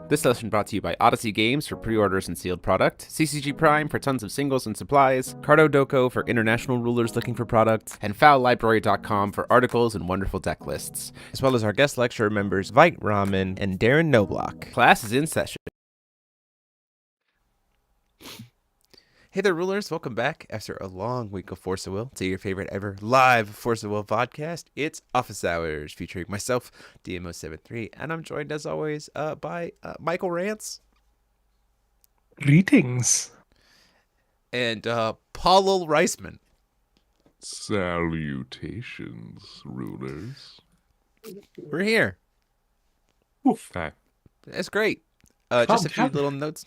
This session brought to you by Odyssey Games for pre-orders and sealed product, CCG Prime for tons of singles and supplies, Cardo Doko for international rulers looking for products, and fowlibrary.com for articles and wonderful deck lists, as well as our guest lecturer members Vite Ramen and Darren Noblock. Class is in session. Hey there, rulers. Welcome back after a long week of Force of Will to your favorite ever live Force of Will podcast. It's Office Hours featuring myself, DMO73, and I'm joined as always by Michael Rance. Greetings. And Paul Reisman. Salutations, rulers. We're here. Oof. Hi. That's great. Just a few little notes.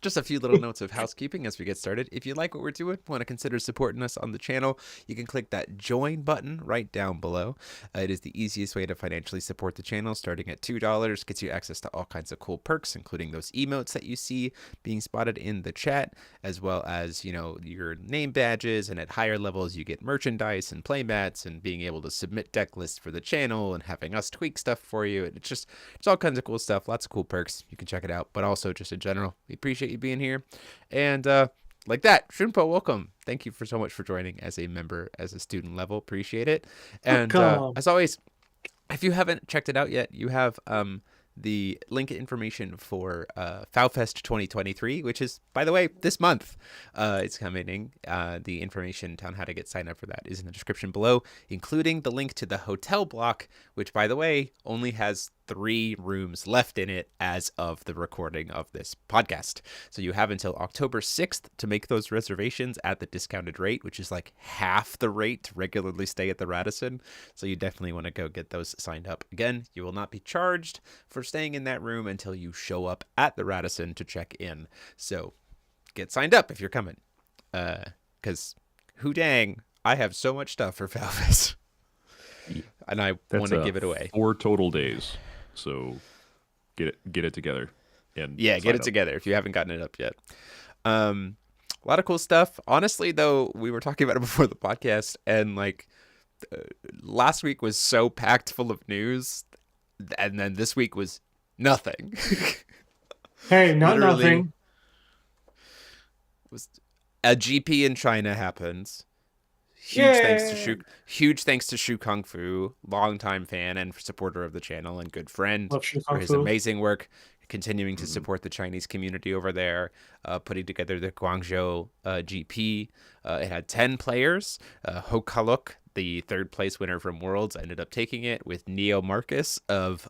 Just a few little notes of housekeeping as we get started. If you like what we're doing, want to consider supporting us on the channel, you can click that join button right down below. It is the easiest way to financially support the channel. Starting at $2 gets you access to all kinds of cool perks, including those emotes that you see being spotted in the chat, as well as, you know, your name badges. And at higher levels, you get merchandise and playmats and being able to submit deck lists for the channel and having us tweak stuff for you. It's all kinds of cool stuff. Lots of cool perks. You can check it out. But also just in general, we appreciate you being here. And like that, Shunpo, welcome. Thank you so much for joining as a member, as a student level. Appreciate it. And as always, if you haven't checked it out yet, you have the link information for FoW Fest 2023, which is, by the way, this month. It's coming. The information on how to get signed up for that is in the description below, including the link to the hotel block, which, by the way, only has 3 rooms left in it as of the recording of this podcast. So you have until October 6th to make those reservations at the discounted rate, which is like half the rate to regularly stay at the Radisson. So you definitely want to go get those signed up. Again, you will not be charged for staying in that room until you show up at the Radisson to check in. So get signed up if you're coming. Because who dang, I have so much stuff for FoW Fest. And I want to give it away. 4 total days. So get it together. And yeah, get it together if you haven't gotten it up yet. A lot of cool stuff. Honestly, though, we were talking about it before the podcast, and like last week was so packed full of news, and then this week was nothing. Hey, not nothing. Was a GP in China happens. Huge thanks to Shu Kung Fu, longtime fan and supporter of the channel and good friend, for his amazing work, continuing to support the Chinese community over there, putting together the Guangzhou GP. It had 10 players. Ho Kaluk, the 3rd place winner from Worlds, ended up taking it, with Neo Marcus of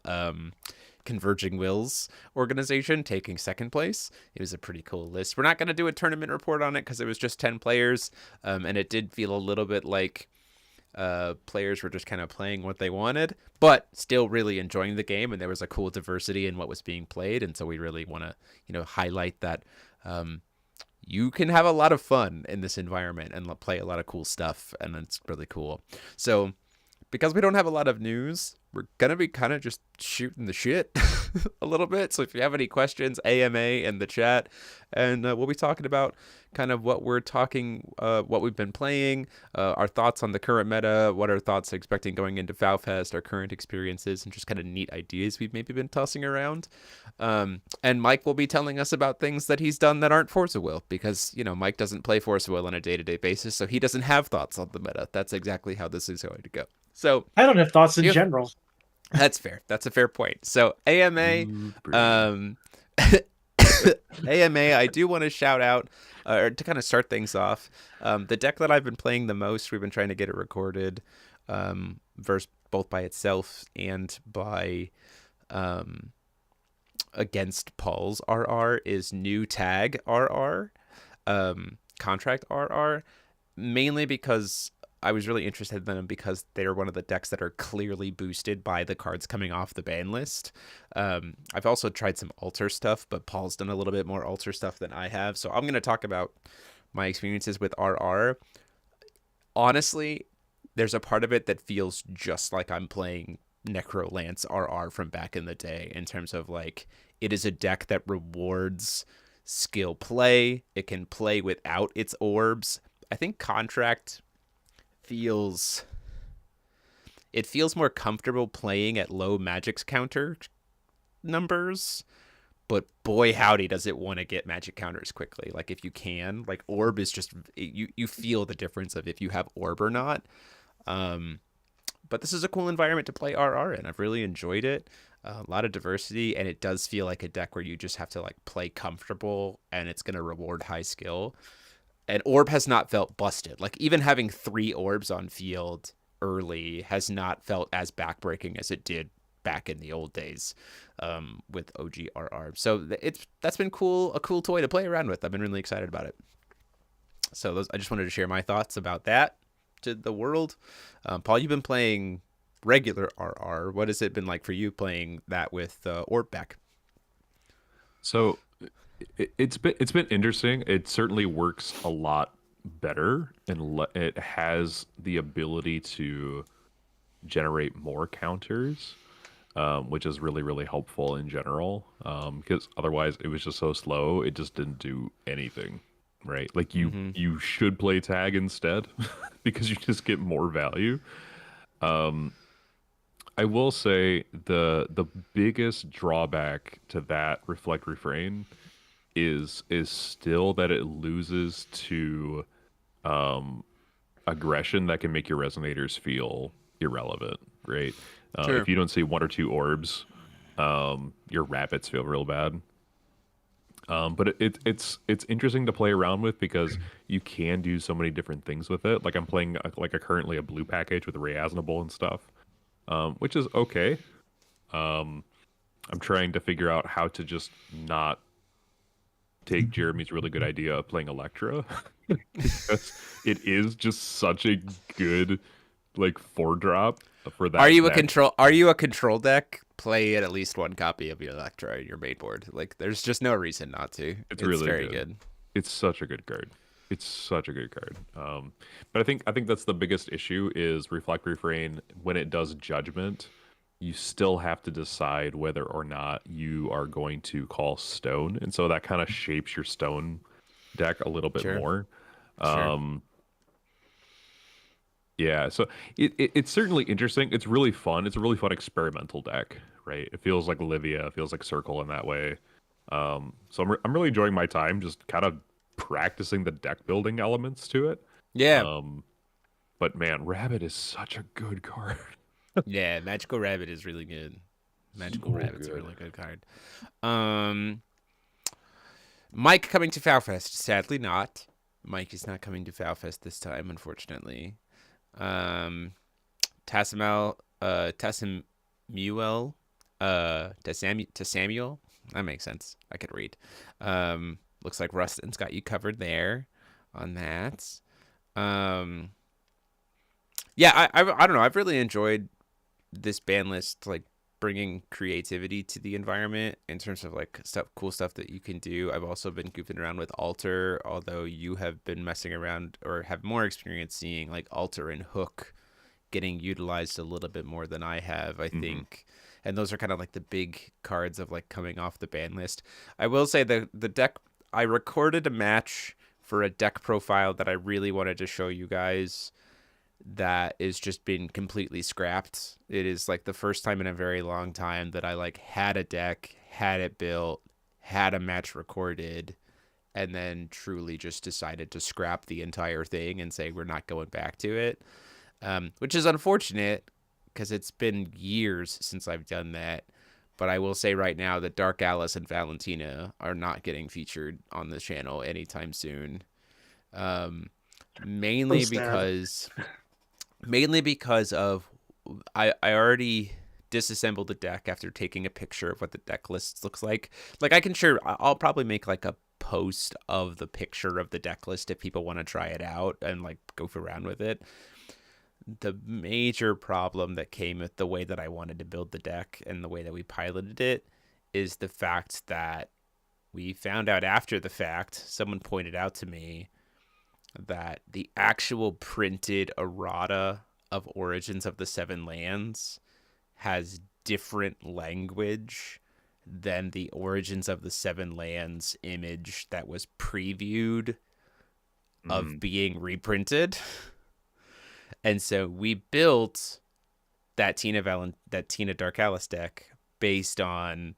Converging Wills organization taking 2nd place. It was a pretty cool list. We're not going to do a tournament report on it because it was just 10 players, and it did feel a little bit like players were just kind of playing what they wanted, but still really enjoying the game, and there was a cool diversity in what was being played. And so we really want to, you know, highlight that you can have a lot of fun in this environment and play a lot of cool stuff, and it's really cool. So because we don't have a lot of news, we're going to be kind of just shooting the shit a little bit. So if you have any questions, AMA in the chat, and we'll be talking about kind of what we've been playing, our thoughts on the current meta, what our thoughts are expecting going into FoW Fest, our current experiences, and just kind of neat ideas we've maybe been tossing around. And Mike will be telling us about things that he's done that aren't Force of Will, because, you know, Mike doesn't play Force of Will on a day-to-day basis, so he doesn't have thoughts on the meta. That's exactly how this is going to go. So I don't have thoughts in general. That's fair. That's a fair point. So AMA, AMA, I do want to shout out, or to kind of start things off, the deck that I've been playing the most, we've been trying to get it recorded, both by itself and by against Paul's RR, is New Tag RR, Contract RR, mainly because I was really interested in them because they're one of the decks that are clearly boosted by the cards coming off the ban list. I've also tried some alter stuff, but Paul's done a little bit more alter stuff than I have. So I'm going to talk about my experiences with RR. Honestly, there's a part of it that feels just like I'm playing Necrolance RR from back in the day, in terms of like, it is a deck that rewards skill play. It can play without its orbs. I think Contract feels more comfortable playing at low magic's counter numbers, but boy howdy does it want to get magic counters quickly. Like if you can, like orb is just you feel the difference of if you have orb or not. Um, but this is a cool environment to play RR in. I've really enjoyed it. A lot of diversity, and it does feel like a deck where you just have to like play comfortable, and it's going to reward high skill. And orb has not felt busted. Like even having 3 orbs on field early has not felt as backbreaking as it did back in the old days with OGRR. So that's been cool, a cool toy to play around with. I've been really excited about it. So I just wanted to share my thoughts about that to the world. Paul, you've been playing regular RR. What has it been like for you playing that with Orb back? So it's been interesting. It certainly works a lot better, and it has the ability to generate more counters, which is really really helpful in general. Because otherwise, it was just so slow. It just didn't do anything, right? Like you should play tag instead because you just get more value. I will say the biggest drawback to that reflect refrain is still that it loses to aggression that can make your resonators feel irrelevant, right? Sure. If you don't see 1 or 2 orbs, your rabbits feel real bad. But it's interesting to play around with because you can do so many different things with it. Like I'm playing currently a blue package with Reasonable and stuff, which is okay. I'm trying to figure out how to just not take Jeremy's really good idea of playing Electra because it is just such a good like 4-drop for that. Are you a control deck? Play at least 1 copy of your Electra in your main board. Like there's just no reason not to. It's really very good. It's such a good card. It's such a good card. But I think that's the biggest issue is Reflect Refrain. When it does Judgment, you still have to decide whether or not you are going to call Stone, and so that kind of shapes your Stone deck a little bit more. Sure. Yeah, so it's certainly interesting. It's really fun. It's a really fun experimental deck, right? It feels like Livia, it feels like Circle in that way. So I'm really enjoying my time just kind of practicing the deck building elements to it. Yeah. But man, Rabbit is such a good card. Yeah, Magical Rabbit is really good. Magical So Rabbit's a good. really good card. Mike coming to FoW Fest. Sadly not. Mike is not coming to FoW Fest this time, unfortunately. Tassamuel, Tassamuel. That makes sense. I could read. Looks like Rustin's got you covered there on that. Yeah, I don't know. I've really enjoyed this ban list, like bringing creativity to the environment in terms of like cool stuff that you can do. I've also been goofing around with Alter, although you have been messing around or have more experience seeing like Alter and Hook getting utilized a little bit more than I have, I think. And those are kind of like the big cards of like coming off the ban list. I will say the deck, I recorded a match for a deck profile that I really wanted to show you guys that is just been completely scrapped. It is like the first time in a very long time that I like had a deck, had it built, had a match recorded, and then truly just decided to scrap the entire thing and say we're not going back to it, which is unfortunate because it's been years since I've done that. But I will say right now that Dark Alice and Valentina are not getting featured on the channel anytime soon. Mainly because of I already disassembled the deck after taking a picture of what the deck list looks like. Like I'll probably make like a post of the picture of the deck list if people want to try it out and like goof around with it. The major problem that came with the way that I wanted to build the deck and the way that we piloted it is the fact that we found out after the fact, someone pointed out to me that the actual printed errata of Origins of the Seven Lands has different language than the Origins of the Seven Lands image that was previewed of being reprinted. And so we built that Tina Dark Alice deck based on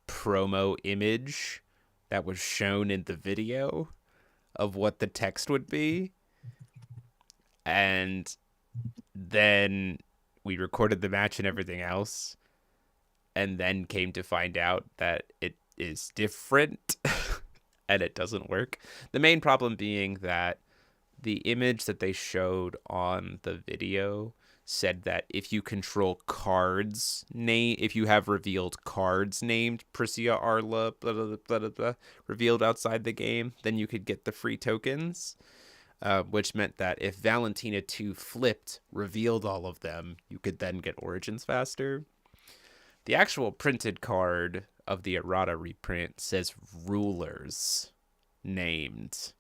promo image that was shown in the video of what the text would be. And then we recorded the match and everything else, and then came to find out that it is different and it doesn't work. The main problem being that the image that they showed on the video said that if you control cards if you have revealed cards named Priscilla Arla blah, blah, blah, blah, blah, revealed outside the game, then you could get the free tokens. Which meant that if Valentina 2 flipped, revealed all of them, you could then get Origins faster. The actual printed card of the errata reprint says rulers named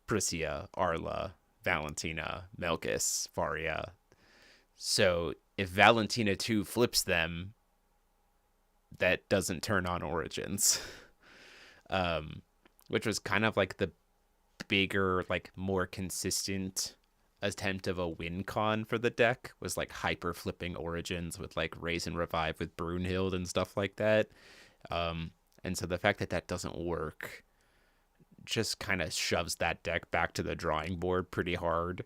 Priscilla, Arla, Valentina, Melkis, Faria. So if Valentina 2 flips them, that doesn't turn on Origins. Which was kind of like the bigger, like more consistent attempt of a win con for the deck, was like hyper flipping Origins with like Raise and Revive with Brunhild and stuff like that. And so the fact that that doesn't work just kind of shoves that deck back to the drawing board pretty hard.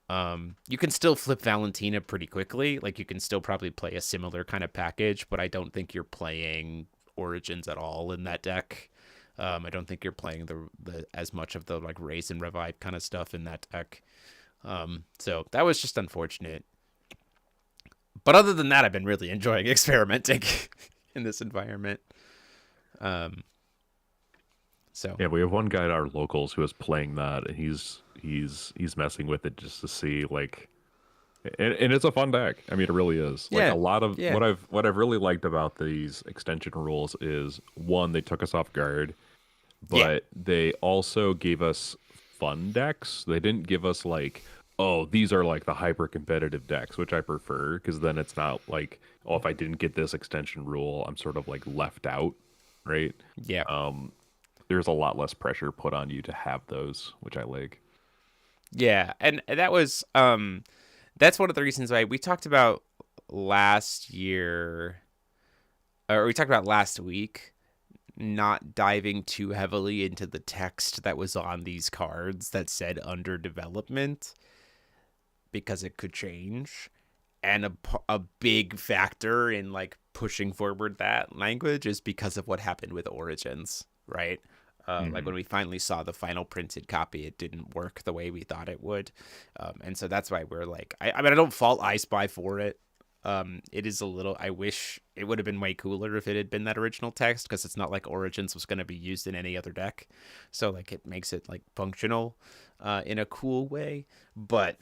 You can still flip Valentina pretty quickly. Like you can still probably play a similar kind of package, but I don't think you're playing Origins at all in that deck. I don't think you're playing the as much of the like Raise and Revive kind of stuff in that deck. So that was just unfortunate. But other than that, I've been really enjoying experimenting in this environment. So yeah, we have one guy at our locals who is playing that, and he's messing with it just to see like, and it's a fun deck. I mean, it really is. Like yeah, a lot of yeah, what I've really liked about these extension rules is, one, they took us off guard, but they also gave us fun decks. They didn't give us like, oh, these are like the hyper competitive decks, which I prefer, because then it's not like, oh, if I didn't get this extension rule, I'm sort of like left out, right? yeah. There's a lot less pressure put on you to have those, which I like. Yeah, and that was that's one of the reasons why we talked about last year, or we talked about last week, not diving too heavily into the text that was on these cards that said under development, because it could change. And a big factor in like pushing forward that language is because of what happened with Origins, right? Like when we finally saw the final printed copy, it didn't work the way we thought it would. And so that's why we're like, I mean, I don't fault iSpy for it. It is a little, I wish it would have been way cooler if it had been that original text, because it's not like Origins was going to be used in any other deck. So like it makes it like functional in a cool way. But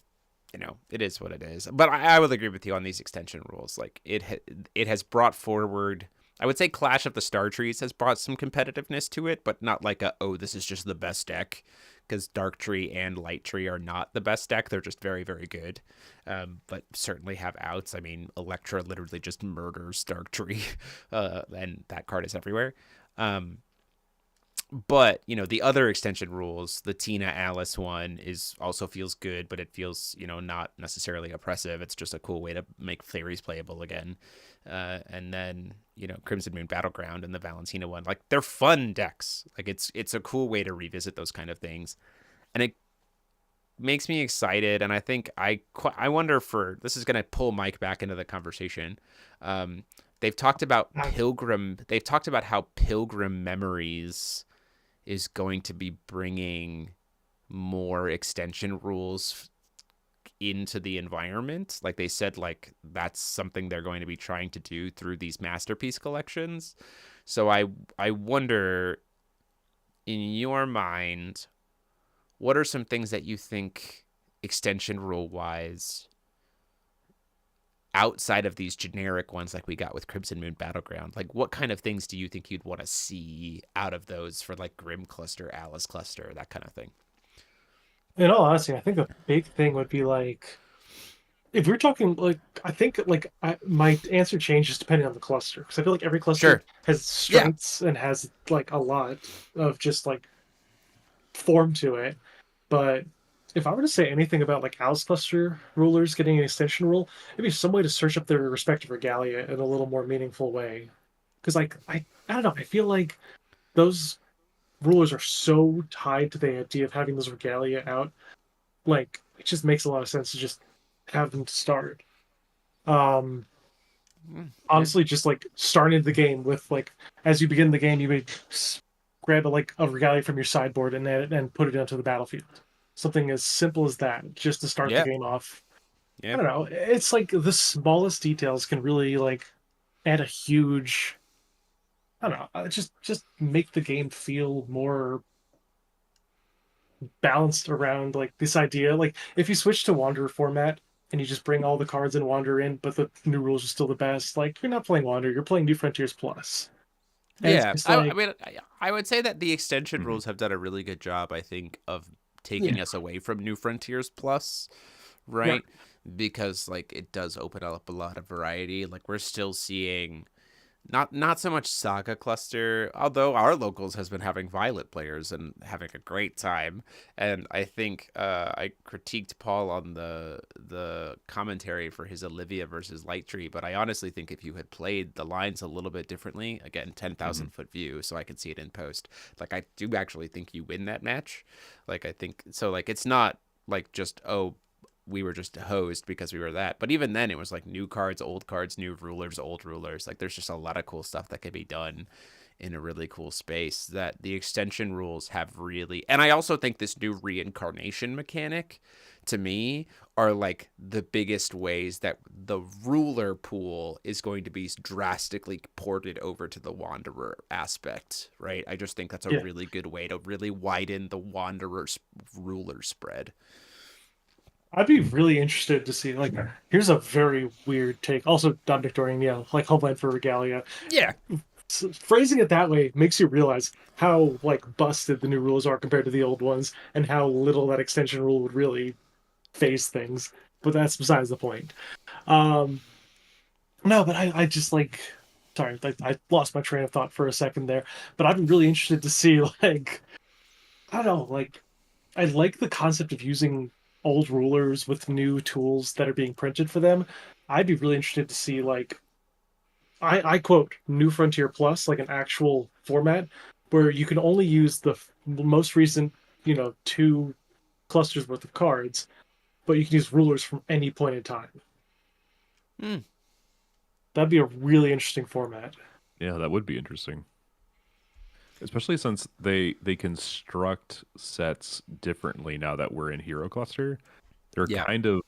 you know, it is what it is. But I would agree with you on these extension rules. Like it has brought forward, I would say Clash of the Star Trees has brought some competitiveness to it, but not like oh, this is just the best deck, because Dark Tree and Light Tree are not the best deck. They're just very, very good, but certainly have outs. I mean, Electra literally just murders Dark Tree, and that card is everywhere. But you know, the other extension rules, the Tina Alice one is also feels good, but it feels, you know, not necessarily oppressive. It's just a cool way to make fairies playable again. And then, you know, Crimson Moon Battleground and the Valentina one, like they're fun decks. Like it's a cool way to revisit those kind of things, and it makes me excited. And I think I wonder, for this is gonna pull Mike back into the conversation. They've talked about Pilgrim. They've talked about how Pilgrim Memories is going to be bringing more extension rules into the environment. Like they said, like that's something they're going to be trying to do through these masterpiece collections. So I wonder, in your mind, what are some things that you think extension rule wise, outside of these generic ones like we got with Crimson Moon Battleground, like what kind of things do you think you'd want to see out of those for like Grim Cluster, Alice Cluster, that kind of thing? In all honesty, I think a big thing would be like, if we're talking like, I think like my answer changes depending on the cluster, because I feel like every cluster Sure. has Yeah. strengths and has like a lot of just like form to it. But if I were to say anything about like Alice cluster rulers getting an extension rule, it'd be some way to search up their respective regalia in a little more meaningful way. because like I don't know, I feel like those rulers are so tied to the idea of having those regalia out. Like it just makes a lot of sense to just have them start. Um, Yeah. Honestly, just like starting the game with like as you begin the game, you may grab a regalia from your sideboard and put it onto the battlefield. Something as simple as that, just to start the Yeah. game off. I Yeah. don't know. It's like the smallest details can really like add a huge. I don't know. Just make the game feel more balanced around like this idea. Like if you switch to Wanderer format and you just bring all the cards and Wanderer in, but the new rules are still the best. Like you're not playing Wanderer, you're playing New Frontiers Plus, and it's Yeah, just I like mean, I would say that the extension Mhm. rules have done a really good job, I think, of taking yeah, us away from New Frontiers Plus, right, right? Because like it does open up a lot of variety. Like we're still seeing not so much Saga Cluster, although our locals has been having Violet players and having a great time. And I think I critiqued Paul on the commentary for his Olivia versus Light Tree, but I honestly think if you had played the lines a little bit differently, again, Mhm. 10,000 foot view, so I can see it in post. Like I do actually think you win that match. Like I think so. Like it's not like just we were just hosed because we were that. But even then, it was like new cards, new rulers, old rulers. Like there's just a lot of cool stuff that could be done in a really cool space that the extension rules have really. And I also think this new reincarnation mechanic to me are like the biggest ways that the ruler pool is going to be drastically ported over to the wanderer aspect, right? I just think that's a yeah. really good way to really widen the wanderer's ruler spread. I'd be really interested to see like here's a very weird take. Also, Don Victorian, yeah, like Homeland for Regalia. Yeah. Phrasing it that way makes you realize how like busted the new rules are compared to the old ones, and how little that extension rule would really phase things. But that's besides the point. Um, no, but I just like sorry, I lost my train of thought for a second there. But I'd be really interested to see like I don't know, like I like the concept of using old rulers with new tools that are being printed for them. I'd be really interested to see like I quote New Frontier Plus, like an actual format where you can only use the most recent, two clusters worth of cards, but you can use rulers from any point in time. Hmm. That'd be a really interesting format. Yeah, that would be interesting. Especially since they construct sets differently now that we're in Hero Cluster. They're Yeah. kind of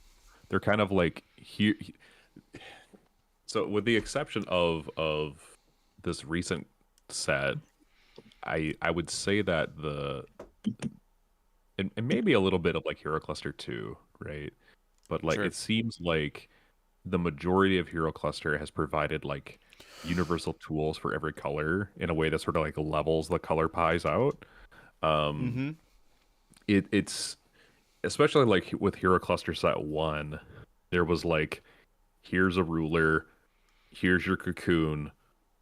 they're kind of like here. So with the exception of this recent set, I would say that the and maybe a little bit of like Hero Cluster 2, right? But like Sure. it seems like the majority of Hero Cluster has provided like universal tools for every color in a way that sort of like levels the color pies out. Um, Mm-hmm. it's especially like with Hero Cluster Set 1, there was like here's a ruler, here's your cocoon,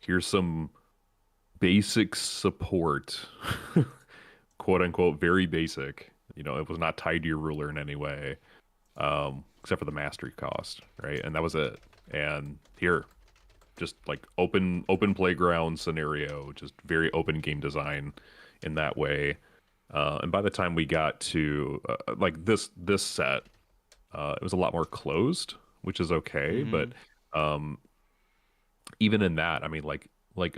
here's some basic support, quote unquote, very basic. It was not tied to your ruler in any way, except for the mastery cost, right? And that was it. And here, just like open playground scenario, just very open game design in that way. And by the time we got to like this set, it was a lot more closed, which is okay. Mm-hmm. But um, even in that, I mean, like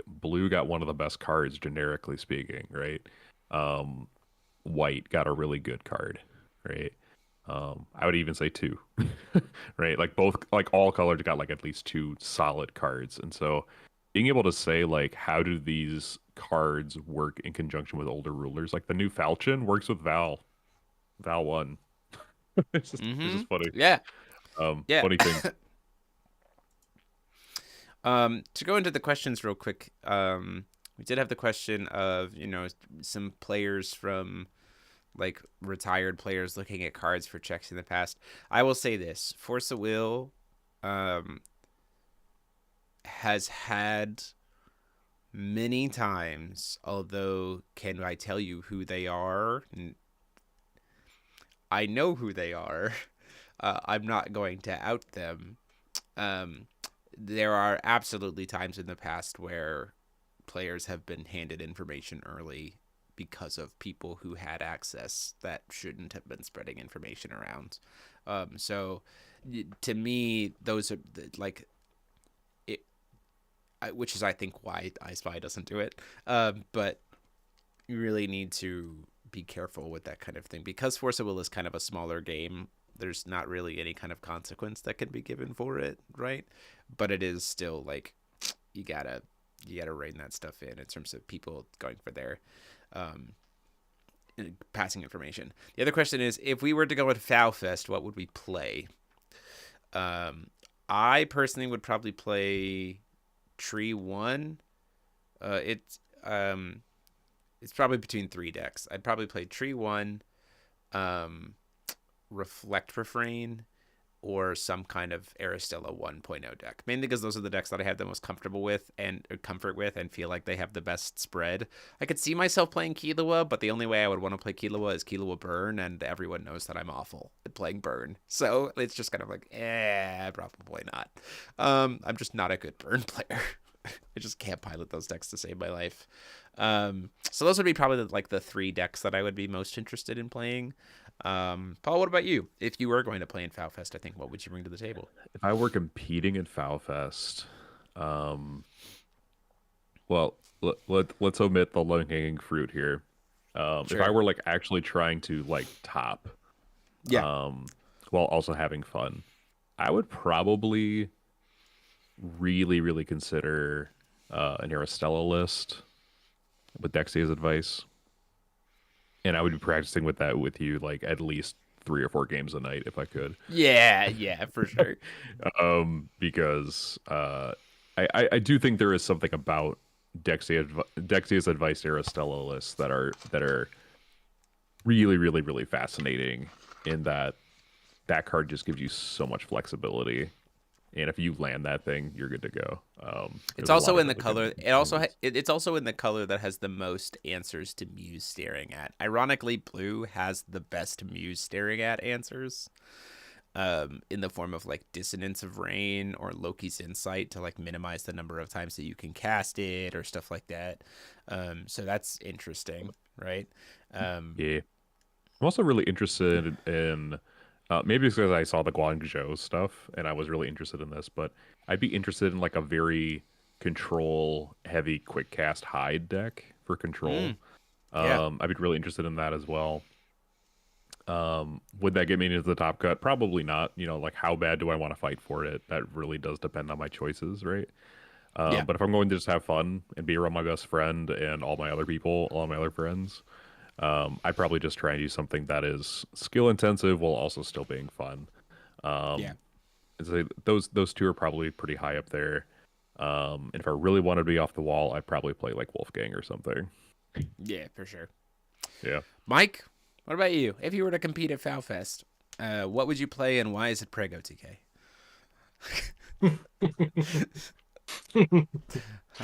blue got one of the best cards generically speaking, right? Um, white got a really good card, right? I would even say two, right? Like both, like all colors got like at least two solid cards, and so being able to say like how do these cards work in conjunction with older rulers, like the new Falchion works with Val one. It's Mm-hmm. just funny, Yeah. Yeah. funny things. To go into the questions real quick, we did have the question of, some players from like retired players looking at cards for checks in the past. I will say this: Force of Will, um, has had many times. Although, can I tell you who they are? I know who they are. I'm not going to out them. Um, there are absolutely times in the past where players have been handed information early because of people who had access that shouldn't have been spreading information around. So to me, those are like it, which is I think why iSpy doesn't do it. But you really need to be careful with that kind of thing because Force of Will is kind of a smaller game. There's not really any kind of consequence that can be given for it, right? But it is still like you gotta rein that stuff in terms of people going for their um, passing information. The other question is, if we were to go with FoW Fest, what would we play? Um, I personally would probably play Tree One. It's probably between three decks. I'd probably play Tree One, um, Reflect Refrain, or some kind of Aristella 1.0 deck. Mainly because those are the decks that I have the most comfortable with and comfort with and feel like they have the best spread. I could see myself playing Killua, but the only way I would want to play Killua is Killua Burn, and everyone knows that I'm awful at playing Burn. So it's just kind of like, probably not. I'm just not a good Burn player. I just can't pilot those decks to save my life. So those would be probably like the three decks that I would be most interested in playing. Paul, what about you? If you were going to play in FoW Fest, I think what would you bring to the table? If I were competing in FoW Fest, well, let's omit the low-hanging fruit here. If I Sure. were like actually trying to like top, Yeah. while also having fun, I would probably really consider an Aristella list with Dexia's advice, and I would be practicing with that with you like at least 3 or 4 games a night if I could. Yeah, for sure. Because I do think there is something about Dexia's advice Aristella lists that are really fascinating in that that card just gives you so much flexibility. And if you land that thing, you're good to go. It's There's a lot also of in the really color. good It also things. it's also in the color that has the most answers to Muse staring at. Ironically, blue has the best Muse staring at answers. In the form of like Dissonance of Rain or Loki's Insight to like minimize the number of times that you can cast it or stuff like that. So that's interesting, right? Um, Yeah. I'm also really interested in maybe it's because I saw the Guangzhou stuff and I was really interested in this, but I'd be interested in like a very control heavy quick cast hide deck for control. mm, yeah, I'd be really interested in that as well. Would that get me into the top cut? Probably not. You know, like how bad do I want to fight for it? That really does depend on my choices, right? yeah. But if I'm going to just have fun and be around my best friend and all my other people, all my other friends, I'd probably just try and do something that is skill intensive while also still being fun. Yeah. And so those two are probably pretty high up there. And if I really wanted to be off the wall, I'd probably play like Wolfgang or something. Yeah, for sure. Yeah. Mike, what about you? If you were to compete at FoW Fest, what would you play and why is it Prego TK?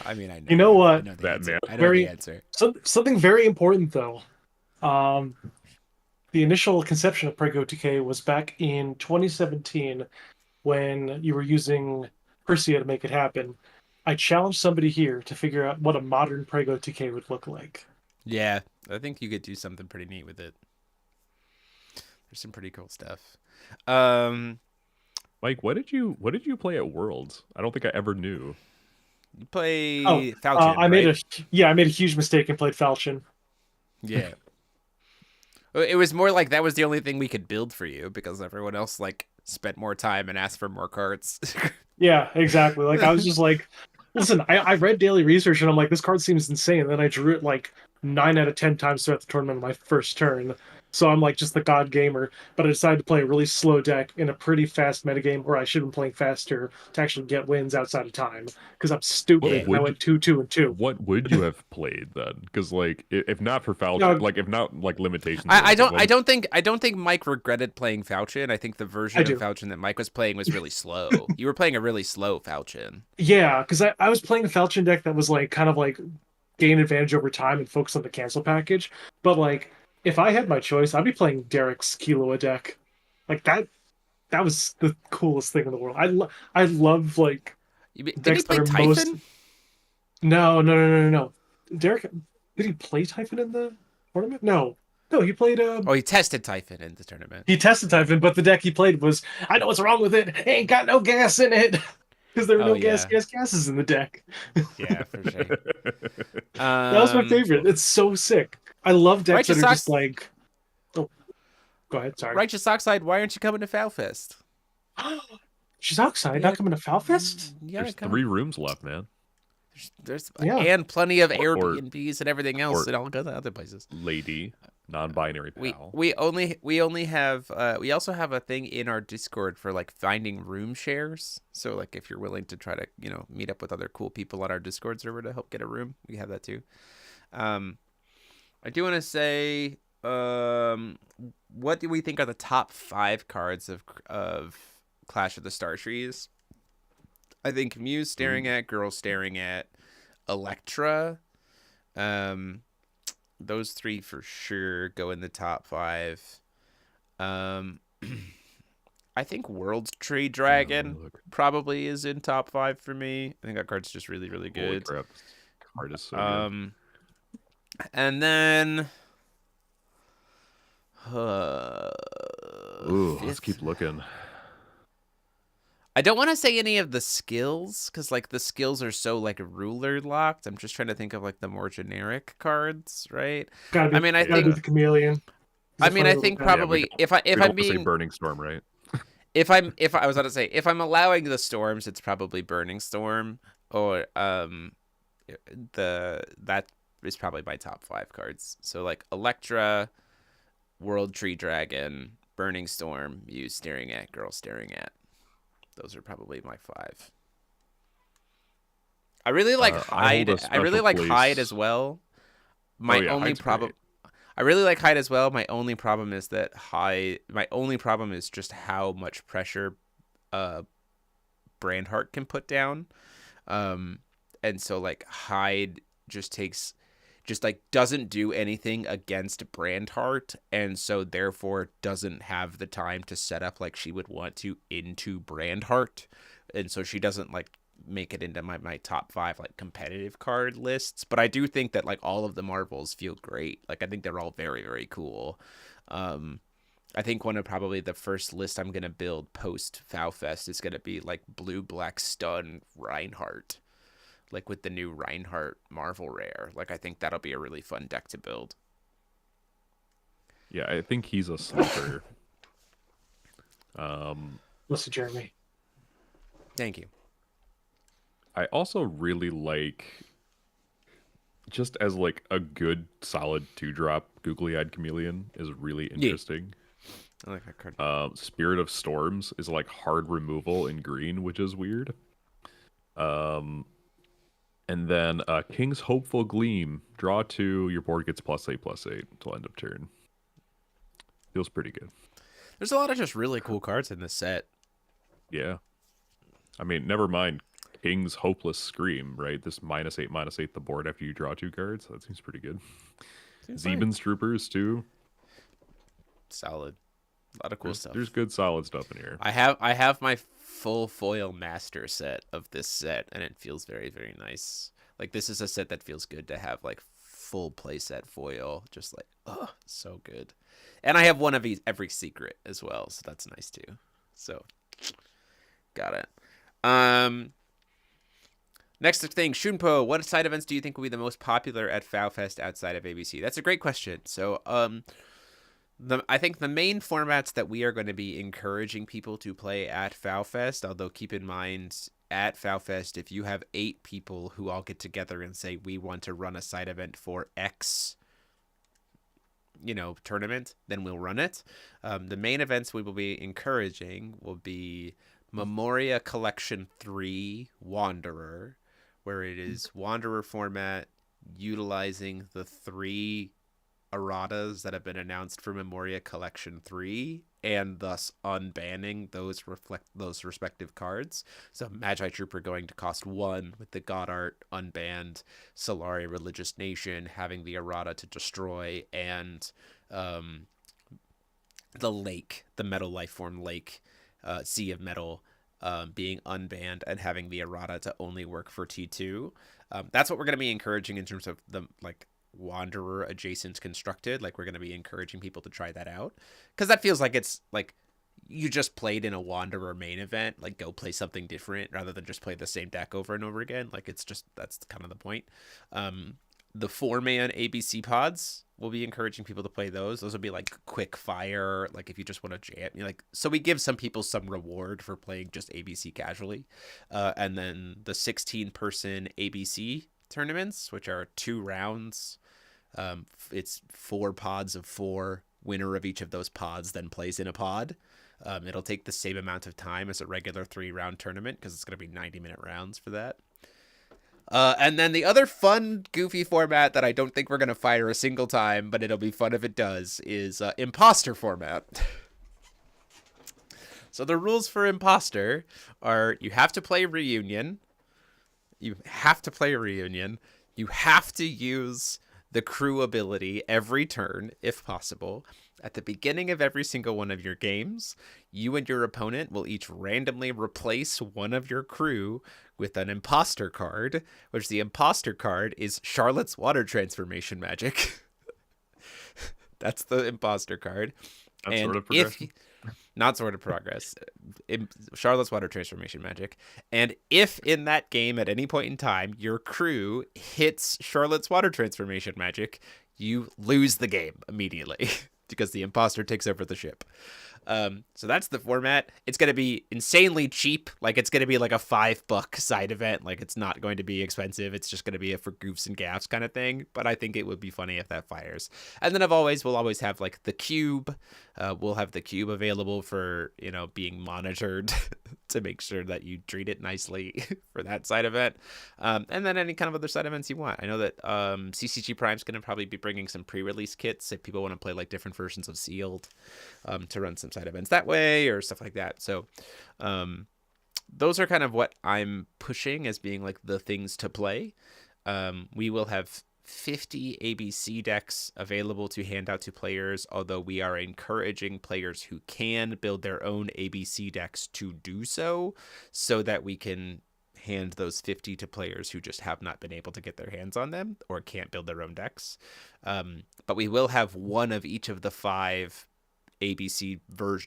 I mean, I know. You know I what? know the That answer. man. I know the Very answer. something very important though. Um, the initial conception of Prego TK was back in 2017 when you were using Persia to make it happen. I challenged somebody here to figure out what a modern Prego TK would look like. Yeah, I think you could do something pretty neat with it. There's some pretty cool stuff. Um, Mike, what did you play at Worlds? I don't think I ever knew. you Oh, play Falchion, I made right? I made a huge mistake and played Falchion. Yeah. It was more like that was the only thing we could build for you because everyone else like spent more time and asked for more cards. Yeah, exactly. Like I was just like, listen, I read daily research and I'm like, this card seems insane. And then I drew it like 9 out of 10 times throughout the tournament on my first turn. So I'm like just the god gamer. But I decided to play a really slow deck in a pretty fast metagame, or I should have been playing faster to actually get wins outside of time. Because I'm What stupid Yeah. and I would went 2-2-2. what would you have played then? Because like if not for Falchion, No, like if not like limitations or I anything, don't I don't think Mike regretted playing Falchion. I think the I version of do. Falchion that Mike was playing was really slow. You were playing a really slow Falchion. Yeah, because I was playing a Falchion deck that was like kind of like gain advantage over time and focus on the cancel package. But like, if I had my choice, I'd be playing Derek's Killua deck. Like that was the coolest thing in the world. I love like Did he decks that play are most. Typhon? No. Derek, did he play Typhon in the tournament? No, he played. Oh, he tested Typhon in the tournament. He tested Typhon, but the deck he played was, I know what's wrong with it. Ain't got no gas in it. Because there were Oh no yeah, gases in the deck. yeah, for sure. That was my favorite. It's so sick. I love decks that Righteous are just Ox, like. Oh, go ahead. Sorry. Righteous Oxide. Why aren't you coming to FoW Fest? She's outside, not coming to FoW Fest? Yeah, There's 3 rooms left, man. There's Yeah. and plenty of Or- Airbnbs and everything else and all the other places. Lady, non-binary pal. We only have we also have a thing in our Discord for like finding room shares. So like if you're willing to try to meet up with other cool people on our Discord server to help get a room, we have that too. I do want to say, what do we think are the top 5 cards of Clash of the Star Trees? I think Muse staring at, Girl staring at, Electra. Those 3 for sure go in the top 5. I think World Tree Dragon probably is in top 5 for me. I think that card's just really, really good. Holy crap. This card is so good. And then Let's keep looking. I don't want to say any of the skills because like the skills are so like ruler locked. I'm just trying to think of like the more generic cards, right? Gotta be, I mean, I gotta think be the chameleon. I mean, I think probably if I'm say being Burning Storm, right? if I was about to say if I'm allowing the storms, it's probably Burning Storm or that is probably my top 5 cards. So like Electra, World Tree Dragon, Burning Storm, Muse staring at, Girl staring at. Those are probably my 5. I really like Hyde. I really like Hyde as well. My only problem. I really like Hyde as well. My only problem is that My only problem is just how much pressure, Brandheart can put down, and so like Hyde just like doesn't do anything against Brandheart, and so therefore doesn't have the time to set up like she would want to into Brandheart, and so she doesn't like make it into my top 5 like competitive card lists. But I do think that like all of the Marvels feel great. Like I think they're all very, very cool. I think one of probably the first list I'm gonna build post FoW Fest is gonna be like blue black stun Reinhardt. Like with the new Reinhardt Marvel Rare. Like I think that'll be a really fun deck to build. Yeah, I think he's a sleeper. Listen, Jeremy. Thank you. I also really like, just as like a good solid 2-drop, Googly-Eyed Chameleon is really interesting. I like that card. Spirit of Storms is like hard removal in green, which is weird. And then King's Hopeful Gleam, draw 2, your board gets +8/+8 until end of turn. Feels pretty good. There's a lot of just really cool cards in this set. Yeah. I mean, never mind King's Hopeless Scream, right? This -8/-8 the board after you draw 2 cards. That seems pretty good. Zeben's Troopers too. Solid. A lot of cool stuff. There's good solid stuff in here. I have my full foil master set of this set, and it feels very, very nice. Like this is a set that feels good to have like full playset foil. Just like, oh, so good. And I have one of every secret as well, so that's nice too. So got it. Next thing, Shunpo, what side events do you think will be the most popular at FoW Fest outside of ABC? That's a great question. So, I think the main formats that we are going to be encouraging people to play at FoW Fest, although keep in mind at FoW Fest, if you have 8 people who all get together and say we want to run a side event for X, tournament, then we'll run it. The main events we will be encouraging will be Memoria Collection 3 Wanderer, where it is Wanderer format utilizing the 3 erratas that have been announced for Memoria Collection 3 and thus unbanning those respective cards. So Magi Trooper going to cost 1 with the God Art unbanned, Solari Religious Nation having the errata to destroy, and the lake, the metal life form lake, Sea of Metal, being unbanned and having the errata to only work for T2. That's what we're going to be encouraging in terms of the like Wanderer adjacent constructed. Like we're going to be encouraging people to try that out because that feels like it's like you just played in a Wanderer main event. Like go play something different rather than just play the same deck over and over again. Like it's just that's kind of the point. The 4-man ABC pods, we'll be encouraging people to play those. Those will be like quick fire, like if you just want to jam, like so we give some people some reward for playing just ABC casually. And then the 16-person ABC tournaments, which are 2 rounds. It's 4 pods of 4. Winner of each of those pods then plays in a pod. It'll take the same amount of time as a regular 3-round tournament because it's going to be 90-minute rounds for that. And then the other fun, goofy format that I don't think we're going to fire a single time, but it'll be fun if it does, is imposter format. So the rules for imposter are you have to play reunion. You have to use the crew ability every turn, if possible. At the beginning of every single one of your games, you and your opponent will each randomly replace one of your crew with an imposter card, which the imposter card is Charlotte's Water Transformation Magic. That's the imposter card. That's sort of progression. Not sort of progress. Charlotte's Water Transformation Magic. And if in that game at any point in time your crew hits Charlotte's Water Transformation Magic, you lose the game immediately because the imposter takes over the ship. So that's the format. It's going to be insanely cheap. Like it's going to be like a $5 side event. Like it's not going to be expensive. It's just going to be a for goofs and gaffs kind of thing. But I think it would be funny if that fires. And then we'll always have like the cube. We'll have the cube available for, being monitored to make sure that you treat it nicely for that side event. And then any kind of other side events you want. I know that CCG Prime's going to probably be bringing some pre-release kits if people want to play like different versions of Sealed to run some side events that way or stuff like that. So those are kind of what I'm pushing as being like the things to play. We will have 50 ABC decks available to hand out to players, although we are encouraging players who can build their own ABC decks to do so that we can hand those 50 to players who just have not been able to get their hands on them or can't build their own decks. But we will have one of each of the 5 ABC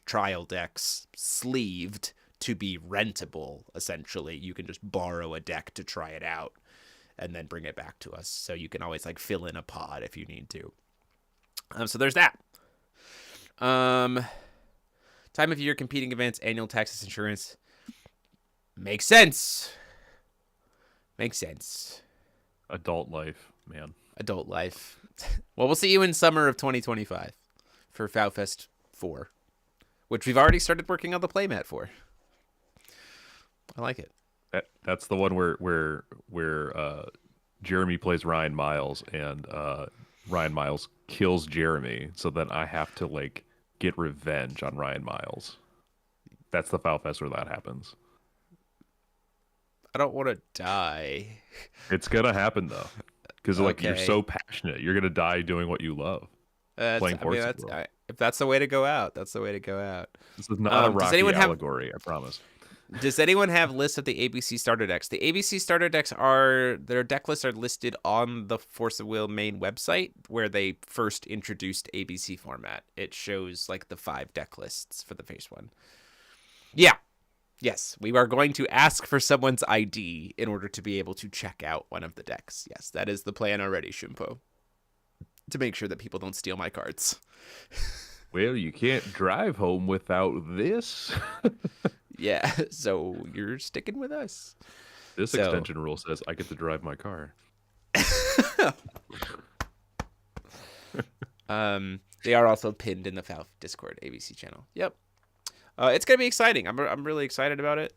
trial decks sleeved to be rentable. Essentially, you can just borrow a deck to try it out and then bring it back to us, so you can always like fill in a pod if you need to. So there's that. Time of year, competing events, annual taxes, insurance. Makes sense. Adult life, man. Adult life. Well, we'll see you in summer of 2025 for FoW Fest 4, which we've already started working on the playmat for. I like it. That's the one where Jeremy plays Ryan Miles and Ryan Miles kills Jeremy, so then I have to like get revenge on Ryan Miles. That's the FoW Fest where that happens. I don't want to die. It's gonna happen though, because like you're so passionate, you're gonna die doing what you love. Playing if that's the way to go out, that's the way to go out. This is not a Rocky allegory, I promise. Does anyone have lists of the ABC starter decks? The ABC starter decks their deck lists are listed on the Force of Will main website where they first introduced ABC format. It shows like the 5 deck lists for the phase 1. Yeah. Yes, we are going to ask for someone's ID in order to be able to check out one of the decks. Yes, that is the plan already, Shumpo. To make sure that people don't steal my cards. Well, you can't drive home without this. Yeah, so you're sticking with us. This extension rule says I get to drive my car. They are also pinned in the FoW Discord ABC channel. Yep. It's going to be exciting. I'm really excited about it.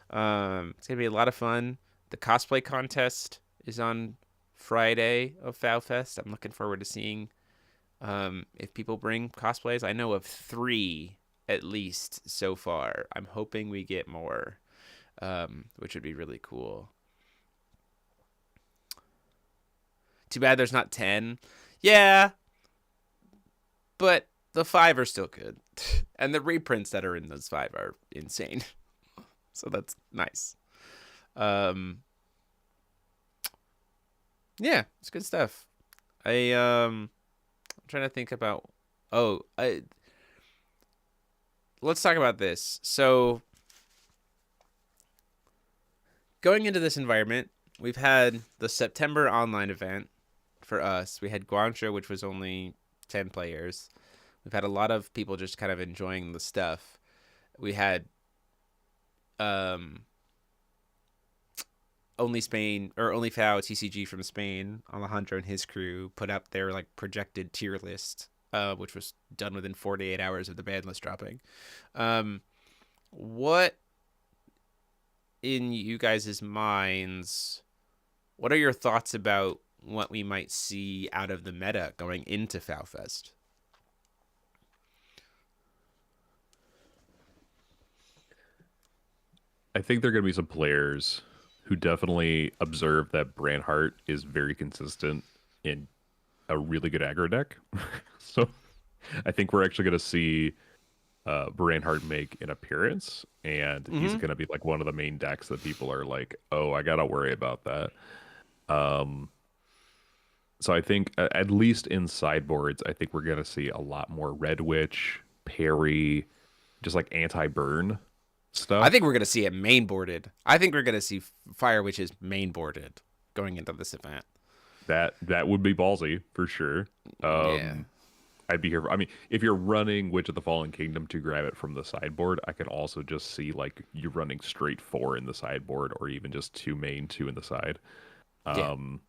It's going to be a lot of fun. The cosplay contest is on Friday of FoW Fest. I'm looking forward to seeing if people bring cosplays. I know of 3 at least so far. I'm hoping we get more, which would be really cool. Too bad there's not 10. Yeah, but the 5 are still good. And the reprints that are in those 5 are insane. So that's nice. Um, yeah, it's good stuff. I'm trying to think about. Oh, let's talk about this. So going into this environment, we've had the September online event for us. We had Guangzhou, which was only 10 players. We've had a lot of people just kind of enjoying the stuff. We had um only Spain or only FoW TCG from Spain, Alejandro and his crew put up their like projected tier list, which was done within 48 hours of the ban list dropping. What in you guys' minds? What are your thoughts about what we might see out of the meta going into FoW Fest? I think there are going to be some players who definitely observe that Branhart is very consistent in a really good aggro deck. So I think we're actually going to see Branhart make an appearance, and he's Mm-hmm. going to be like one of the main decks that people are like, oh, I got to worry about that. Um, so I think at least in sideboards, I think we're going to see a lot more Red Witch, Parry, just like anti-burn I think stuff. we're gonna see it mainboarded. I think we're gonna see Fire Witches mainboarded going into this event. That would be ballsy for sure. Yeah. Um, I'd be here. I mean, if you're running Witch of the Fallen Kingdom to grab it from the sideboard, I can also just see like you running straight four in the sideboard, or even just two main, two in the side. Yeah. Um,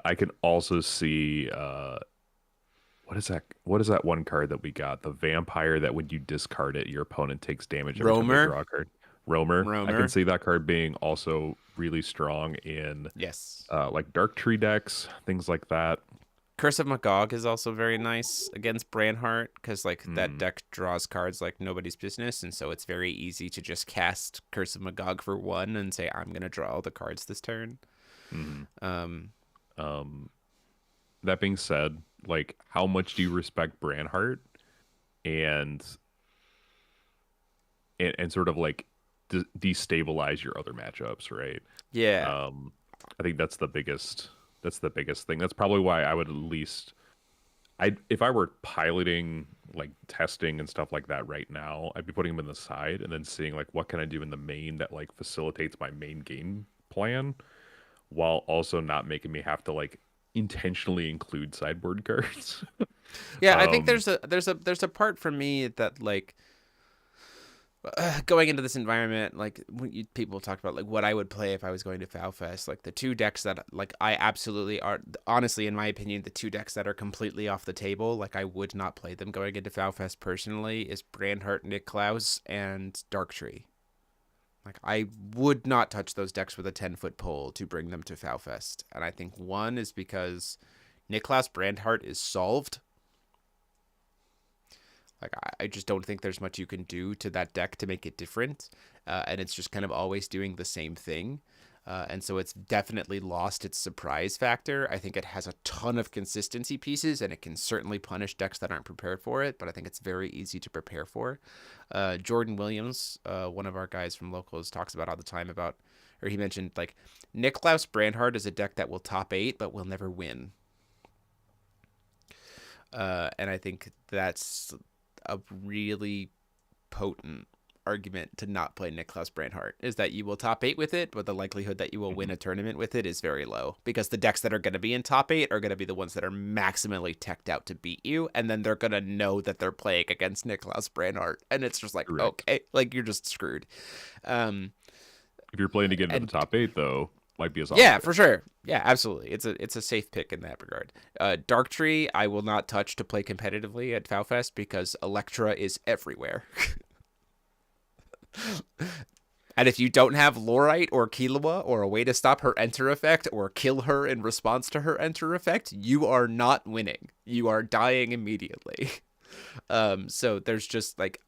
I can also see what is that? What is that one card that we got? The vampire that when you discard it, your opponent takes damage every time they Roamer. draw a card. Roamer. I can Roamer. see that card being also really strong in Yes. like Dark Tree decks, things like that. Curse of Magog is also very nice against Branhart because like that Mm, deck draws cards like nobody's business, and so it's very easy to just cast Curse of Magog for one and say I'm gonna draw all the cards this turn. mm. Um, Um, that being said, like, how much do you respect Branhart and and sort of like destabilize your other matchups, right? yeah. Um, I think that's the biggest. That's the biggest thing. That's probably why I would at least. I if I were piloting like testing and stuff like that right now, I'd be putting them in the side and then seeing like what can I do in the main that like facilitates my main game plan while also not making me have to like intentionally include sideboard cards. Yeah, I think um, there's a part for me that like going into this environment, like people talked about like what I would play if I was going to FoW Fest. Like the two decks that like I absolutely are, honestly, in my opinion, the two decks that are completely off the table. Like I would not play them going into FoW Fest personally. Is Brandhart, Nick Klaus, and Darktree. Like I would not touch those decks with a 10-foot pole to bring them to FoW Fest. And I think one is because Nick Klaus Brandhart is solved. Like I just don't think there's much you can do to that deck to make it different, and it's just kind of always doing the same thing, and so it's definitely lost its surprise factor. I think it has a ton of consistency pieces, and it can certainly punish decks that aren't prepared for it. But I think it's very easy to prepare for. Jordan Williams, one of our guys from locals, talks about all the time about, or he mentioned like Niklaus Brandhart is a deck that will top 8 but will never win. And I think that's a really potent argument to not play Niklaus Brandhart is that you will top 8 with it, but the likelihood that you will win a tournament with it is very low because the decks that are going to be in top 8 are going to be the ones that are maximally teched out to beat you, and then they're going to know that they're playing against Niklaus Brandhart, and it's just like, correct. okay, like you're just screwed. If you're playing to get into the And top 8, though, might be a solid yeah, pick. for sure. Yeah, absolutely. It's a safe pick in that regard. Darktree, I will not touch to play competitively at FoW Fest because Electra is everywhere. And if you don't have Lorite or Killua or a way to stop her enter effect or kill her in response to her enter effect, you are not winning. You are dying immediately. So there's just like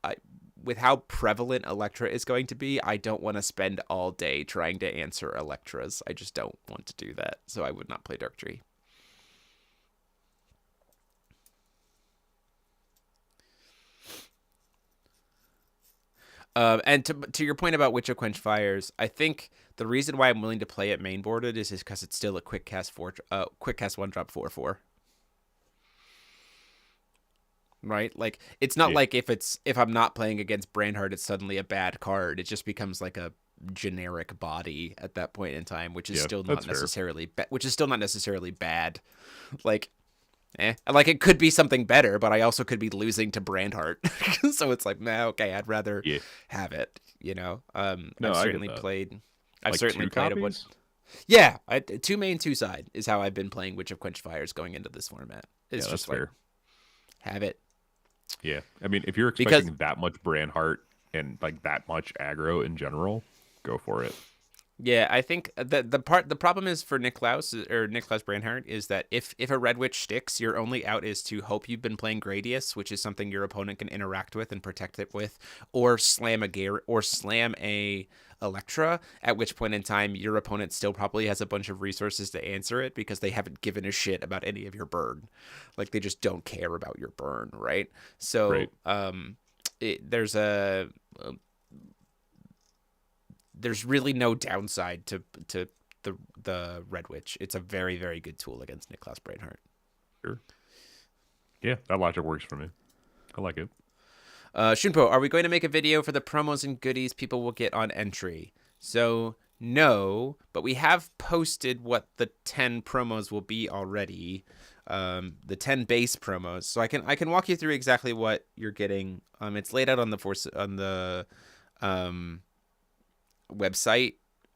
with how prevalent Electra is going to be, I don't want to spend all day trying to answer Electras. I just don't want to do that. So I would not play Darktree. And to your point about Witch of Quench Fires, I think the reason why I'm willing to play it mainboarded is because it's still a quick cast quick cast 1-drop 4/4. Right? Like it's not like if I'm not playing against Brandheart, it's suddenly a bad card. It just becomes like a generic body at that point in time, which is still not necessarily bad. Like like it could be something better, but I also could be losing to Brandheart. So it's like, nah, okay, I'd rather have it, you know. No, I've certainly played a one. 2 Yeah, 2 main 2 side is how I've been playing Witch of Quench Fires going into this format. It's just like, fair. Have it. Yeah, I mean, if you're expecting that much Brandheart and like that much aggro in general, go for it. Yeah, I think the problem is for Niklaus Brandheart is that if a Red Witch sticks, your only out is to hope you've been playing Gradius, which is something your opponent can interact with and protect it with, or slam a Electra, at which point in time your opponent still probably has a bunch of resources to answer it because they haven't given a shit about any of your burn. Like they just don't care about your burn, right? So there's really no downside to the Red Witch. It's a very, very good tool against Niklaus Brandheart. Sure. Yeah, that logic works for me. I like it. Shunpo, are we going to make a video for the promos and goodies people will get on entry? So no, but we have posted what the 10 promos will be already. The 10 base promos. So I can walk you through exactly what you're getting. It's laid out on the website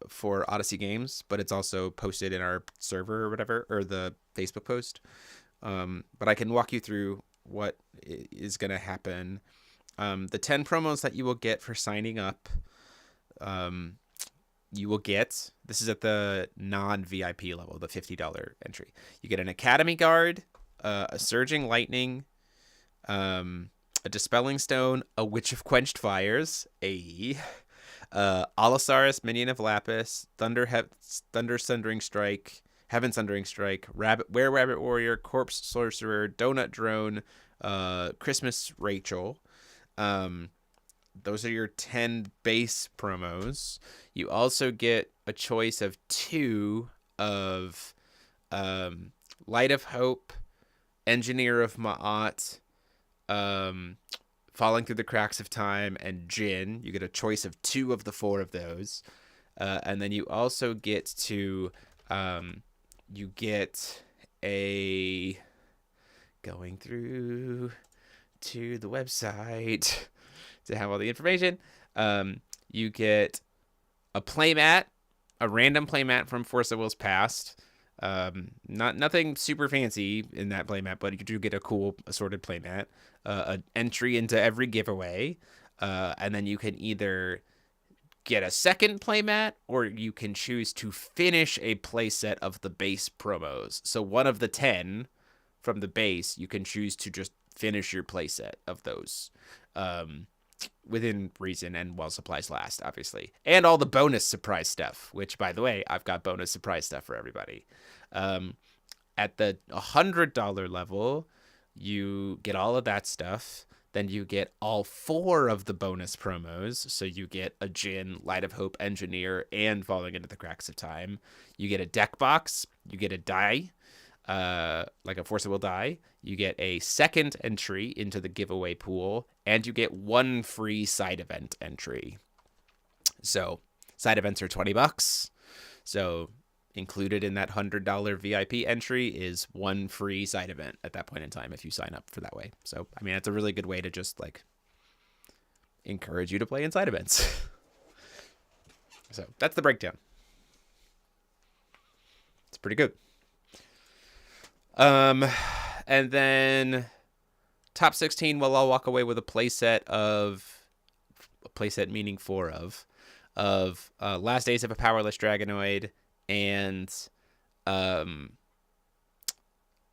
for Odyssey Games, but it's also posted in our server or whatever, or the Facebook post. But I can walk you through what is going to happen. The 10 promos that you will get for signing up, you will get, this is at the non-VIP level, the $50 entry. You get an Academy Guard, a Surging Lightning, a Dispelling Stone, a Witch of Quenched Fires, Allosaurus, Minion of Lapis, Thunder Sundering Strike, Heaven Sundering Strike, Rabbit Warrior, Corpse Sorcerer, Donut Drone, Christmas Rachel. Those are your 10 base promos. You also get a choice of 2 of Light of Hope, Engineer of Ma'at, Falling Through the Cracks of Time, and Jin. You get a choice of 2 of the 4 of those. And then you also get to, going through to the website to have all the information. You get a playmat, a random playmat from Force of Will's Past. Nothing super fancy in that playmat, but you do get a cool assorted playmat, an entry into every giveaway, and then you can either get a second playmat or you can choose to finish a playset of the base promos. So one of the 10 from the base, you can choose to just finish your playset of those, within reason and while supplies last, obviously. And all the bonus surprise stuff, which, by the way, I've got bonus surprise stuff for everybody. At the $100 level, you get all of that stuff. Then you get all 4 of the bonus promos. So you get a Jin, Light of Hope, Engineer, and Falling Into the Cracks of Time. You get a deck box. You get a die, like a Force of Will die. You get a second entry into the giveaway pool, and you get 1 free side event entry. So side events are $20. So included in that $100 VIP entry is 1 free side event at that point in time if you sign up for that way. So, I mean, it's a really good way to just like encourage you to play in side events. So that's the breakdown. It's pretty good. And then top 16, well, I'll walk away with a playset meaning 4 of Last Days of a Powerless Dragonoid and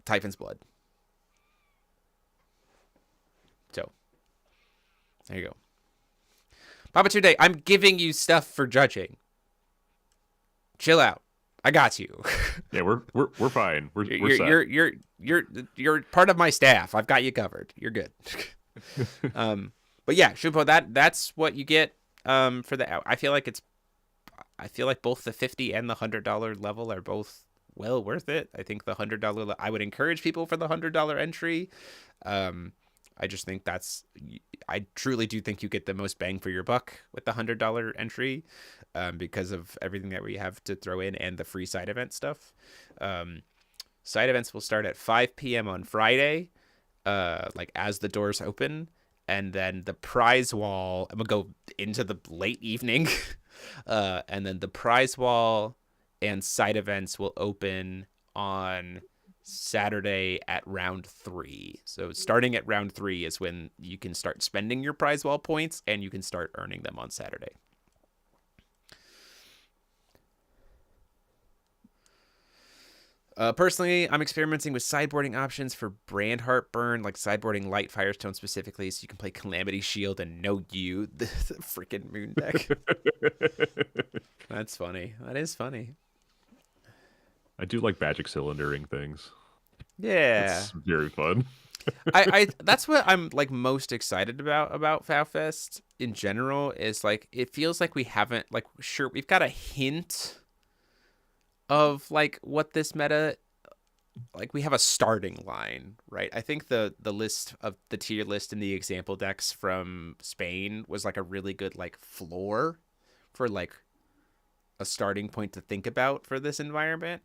Typhon's Blood. So there you go. Papa Tunde, I'm giving you stuff for judging. Chill out. I got you. Yeah, we're fine. We're set. You're part of my staff. I've got you covered. You're good. But yeah, Shupo, that's what you get for the. I feel like both the $50 and the $100 level are both well worth it. I think the $100, I would encourage people for the $100 entry. I just think I truly do think you get the most bang for your buck with the $100 entry, because of everything that we have to throw in and the free side event stuff. Side events will start at 5 p.m. on Friday, like as the doors open, and then the prize wall, I'm gonna go into the late evening. And then the prize wall and side events will open on Saturday at round 3. So starting at round 3 is when you can start spending your prize wall points, and you can start earning them on Saturday. Personally, I'm experimenting with sideboarding options for brand heartburn, like sideboarding light Firestone specifically, so you can play Calamity Shield and no you, the freaking moon deck. That's funny. That is funny. I do like magic cylindering things. Yeah, it's very fun. I that's what I'm like most excited about FoW Fest in general, is like it feels like we haven't, like, sure, we've got a hint of like what this meta, like we have a starting line, right? I think the list of the tier list in the example decks from Spain was like a really good like floor for like a starting point to think about for this environment,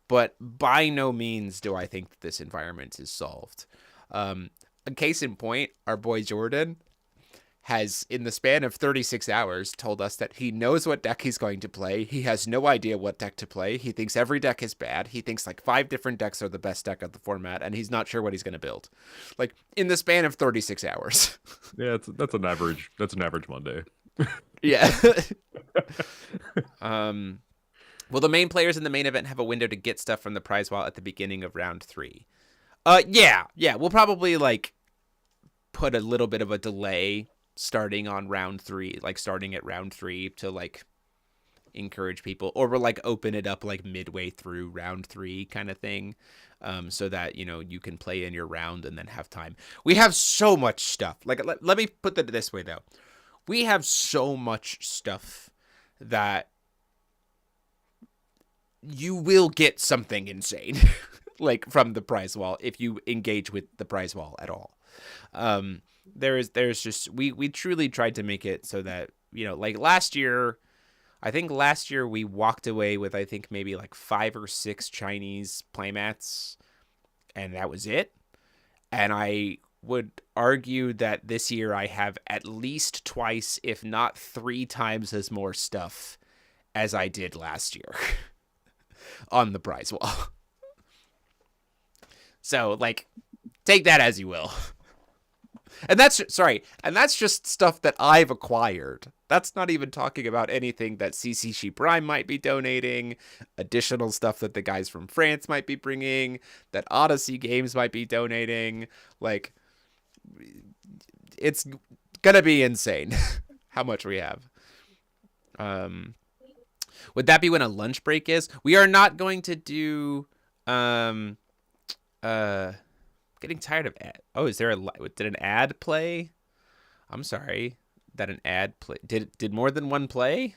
but by no means do I think that this environment is solved. A case in point, our boy Jordan has, in the span of 36 hours, told us that he knows what deck he's going to play. He has no idea what deck to play. He thinks every deck is bad. He thinks like 5 different decks are the best deck of the format, and he's not sure what he's going to build. Like, in the span of 36 hours. Yeah, that's an average Monday. Yeah. Well, the main players in the main event have a window to get stuff from the prize wall at the beginning of round 3. Yeah. We'll probably like put a little bit of a delay starting on round 3, like starting at round 3 to like encourage people, or we'll like open it up like midway through round 3 kind of thing, so that, you know, you can play in your round and then have time. We have so much stuff. Like, let me put that this way though. We have so much stuff that you will get something insane like from the prize wall if you engage with the prize wall at all. There's just, we truly tried to make it so that, you know, like last year we walked away with, I think maybe like 5 or 6 Chinese playmats, and that was it. And I would argue that this year I have at least twice, if not 3 times as more stuff as I did last year on the prize wall. So like, take that as you will. And that's just stuff that I've acquired. That's not even talking about anything that CCG Prime might be donating, additional stuff that the guys from France might be bringing, that Odyssey Games might be donating. Like, it's gonna be insane how much we have. Would that be when a lunch break is? We are not going to do getting tired of ad. Oh, is there did an ad play? I'm sorry. That an ad play did more than one play?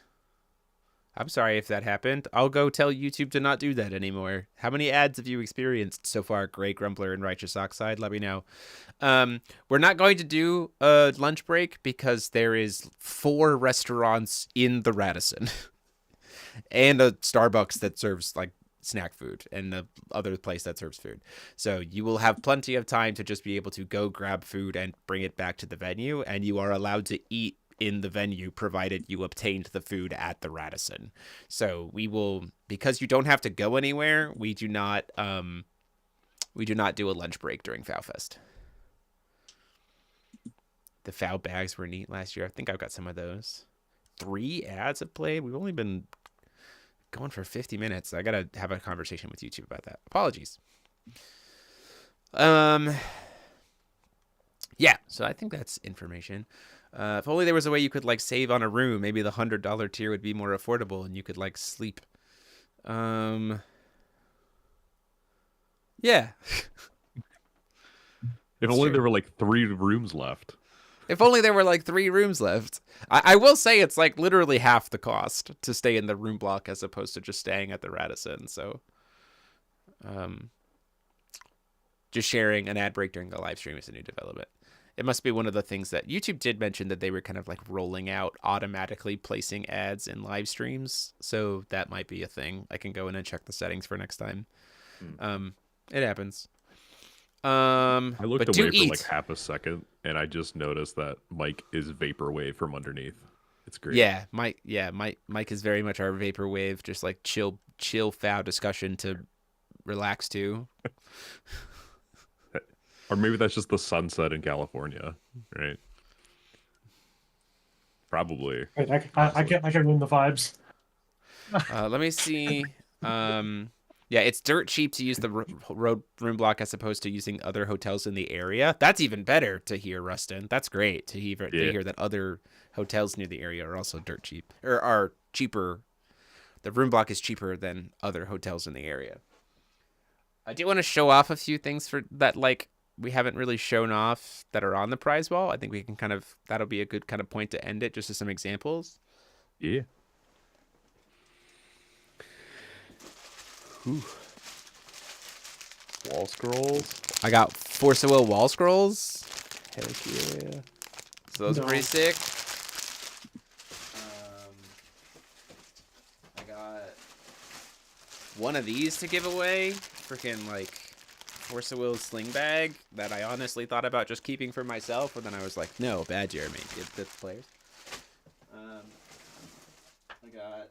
I'm sorry if that happened. I'll go tell YouTube to not do that anymore. How many ads have you experienced so far, Grey Grumbler and Righteous Oxide? Let me know. We're not going to do a lunch break because there is 4 restaurants in the Radisson and a Starbucks that serves like snack food, and the other place that serves food. So you will have plenty of time to just be able to go grab food and bring it back to the venue, and you are allowed to eat in the venue provided you obtained the food at the Radisson. So we will, because you don't have to go anywhere, we do not do a lunch break during FoW Fest. The FoW bags were neat last year. I think I've got some of those. 3 ads have played. We've only been going for 50 minutes. I gotta have a conversation with YouTube about that. Apologies. Yeah, so I think that's information. If only there was a way you could like save on a room, maybe the $100 tier would be more affordable and you could like sleep. Yeah. If only there were like 3 rooms left. If only there were like 3 rooms left. I will say it's like literally half the cost to stay in the room block as opposed to just staying at the Radisson. So, just sharing an ad break during the live stream is a new development. It must be one of the things that YouTube did mention, that they were kind of like rolling out automatically placing ads in live streams. So that might be a thing. I can go in and check the settings for next time. It happens. I looked but away do for eat. like half a second, and I just noticed that Mike is vaporwave from underneath. It's great. Yeah, Mike is very much our vaporwave, just like chill FoW discussion to relax to. Or maybe that's just the sunset in California, right? Probably. Right, I can win the vibes. Let me see. Yeah, it's dirt cheap to use the road room block as opposed to using other hotels in the area. That's even better to hear, Rustin. That's great to hear that other hotels near the area are also dirt cheap, or are cheaper. The room block is cheaper than other hotels in the area. I do want to show off a few things for that, like, we haven't really shown off that are on the prize wall. I think we can that'll be a good kind of point to end it, just as some examples. Yeah. Ooh. Wall scrolls. I got Force of Will wall scrolls. Heck yeah. So those are pretty sick. I got one of these to give away. Freaking like Force of Will sling bag that I honestly thought about just keeping for myself, but then I was like, no, bad Jeremy. Give the players. I got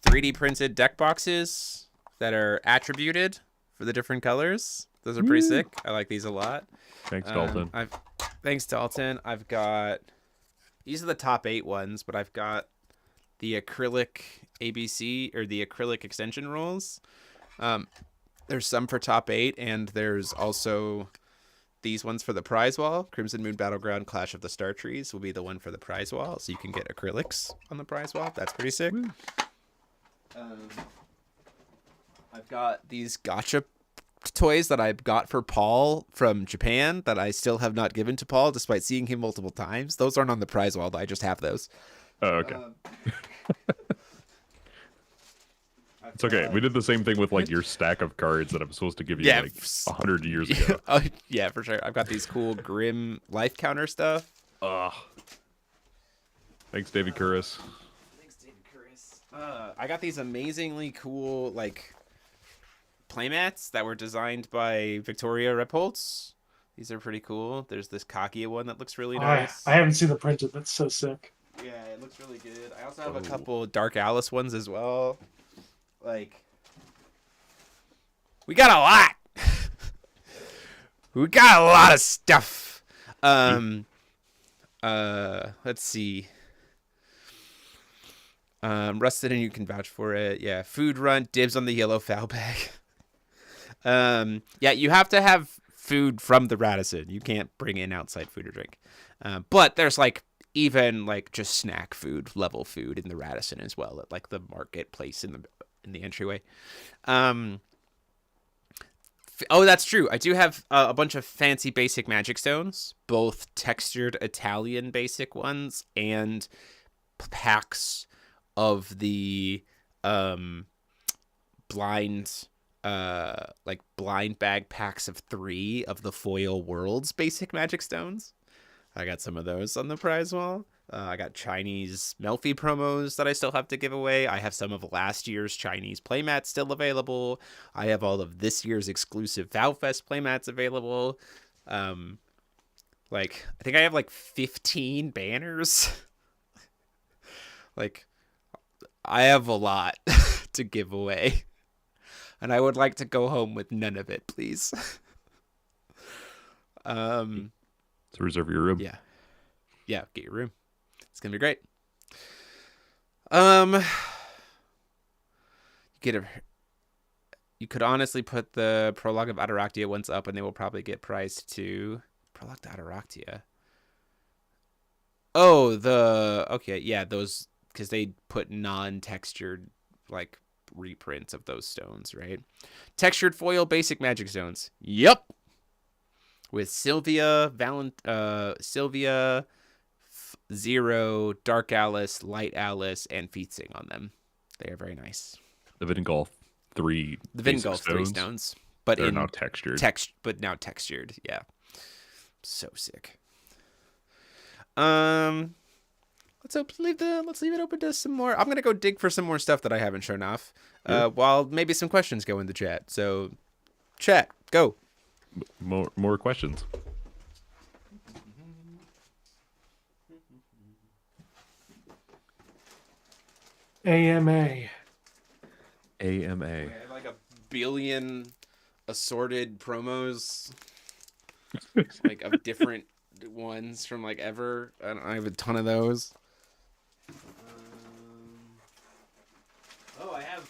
3D printed deck boxes that are attributed for the different colors. Those are pretty sick. I like these a lot. Thanks, Dalton. Thanks, Dalton. I've got, these are the top 8 ones, but I've got the acrylic ABC, or the acrylic extension rules. There's some for top 8, and there's also these ones for the prize wall. Crimson Moon Battleground Clash of the Star Trees will be the one for the prize wall, so you can get acrylics on the prize wall. That's pretty sick. I've got these gacha toys that I got for Paul from Japan that I still have not given to Paul, despite seeing him multiple times. Those aren't on the prize wall, though. I just have those. Oh, okay. It's okay. We did the same thing with like your stack of cards that I'm supposed to give you like 100 years ago. Oh, yeah, for sure. I've got these cool Grim life counter stuff. Thanks, David Curris. Thanks, David Curris. I got these amazingly cool like playmats that were designed by Victoria Repholz. These are pretty cool. There's this Kakia one that looks really nice. I haven't seen the printed. That's so sick. Yeah, it looks really good. I also have a couple Dark Alice ones as well. Like, we got a lot. We got a lot of stuff. Let's see. Rusted, and you can vouch for it. Yeah, food run, dibs on the yellow foul bag. Yeah, you have to have food from the Radisson. You can't bring in outside food or drink. But there's like even like just snack food level food in the Radisson as well, at like the marketplace in the entryway. Oh, that's true. I do have a bunch of fancy basic magic stones, both textured Italian basic ones and packs of the blind bag packs of 3 of the Foil Worlds basic magic stones. I got some of those on the prize wall. I got Chinese Melfi promos that I still have to give away. I have some of last year's Chinese playmats still available. I have all of this year's exclusive FoW Fest playmats available. Like, I think I have like 15 banners. Like, I have a lot to give away. And I would like to go home with none of it, please. So reserve your room. Yeah. Yeah, get your room. It's gonna be great. You could honestly put the Prologue of Ataractia ones up, and they will probably get priced too. Prologue to Ataractia. Oh, okay, yeah, those, because they put non-textured like reprints of those stones, right? Textured foil basic magic stones. Yep. with Sylvia, Sylvia, Zero, Dark Alice, Light Alice, and Feetsing on them. They are very nice. The Vingolf 3 The basic Vingolf 3 stones, but they're in now textured. now textured. Yeah, so sick. Let's leave it open to some more. I'm gonna go dig for some more stuff that I haven't shown off. While maybe some questions go in the chat. So, chat, go. More questions. AMA. AMA. I have like a billion assorted promos, like of different ones from like ever. I have a ton of those. I have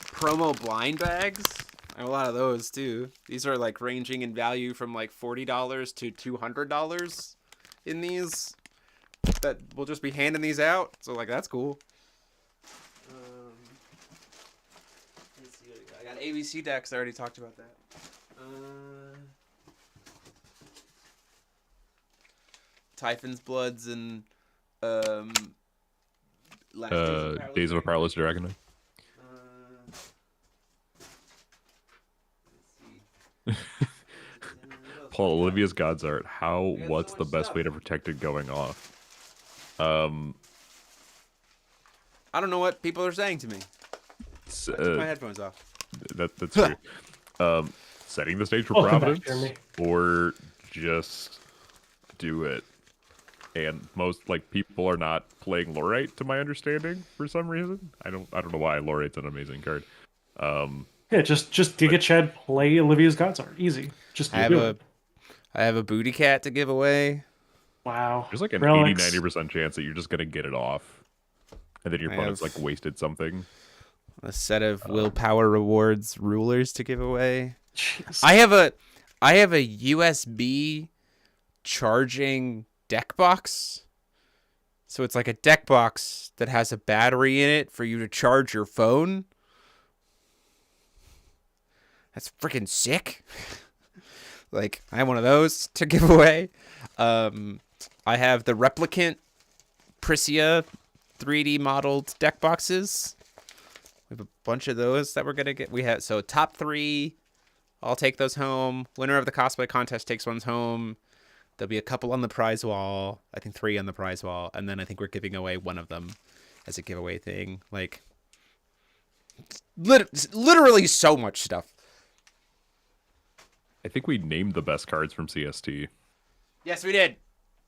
promo blind bags. I have a lot of those too. These are like ranging in value from like $40 to $200 in these. That we'll just be handing these out. So like that's cool. Let's see what I got. ABC decks. I already talked about that. Typhon's Bloods and Days of a Powerless Dragon. Paul, Olivia's God's Art. What's the best way to protect it going off? I don't know what people are saying to me. I took my headphones off. That's true. Setting the stage for Providence, or just do it. And most people are not playing Lorite, to my understanding, for some reason. I don't know why. Lorite's an amazing card. Yeah, just Giga Chad, play Olivia's God's Art. Easy. Just I have a booty cat to give away. Wow. There's like an 80-90% chance that you're just gonna get it off, and then your opponent's like wasted something. A set of willpower rewards rulers to give away. Jeez. I have a USB charging deck box. So it's like a deck box that has a battery in it for you to charge your phone. That's freaking sick. Like, I have one of those to give away. I have the Replicant Prisia 3D modeled deck boxes. We have a bunch of those that we're going to get. We have, so top 3, I'll take those home. Winner of the cosplay contest takes ones home. There'll be a couple on the prize wall. I think 3 on the prize wall. And then I think we're giving away one of them as a giveaway thing. Like, literally so much stuff. I think we named the best cards from CST. Yes, we did.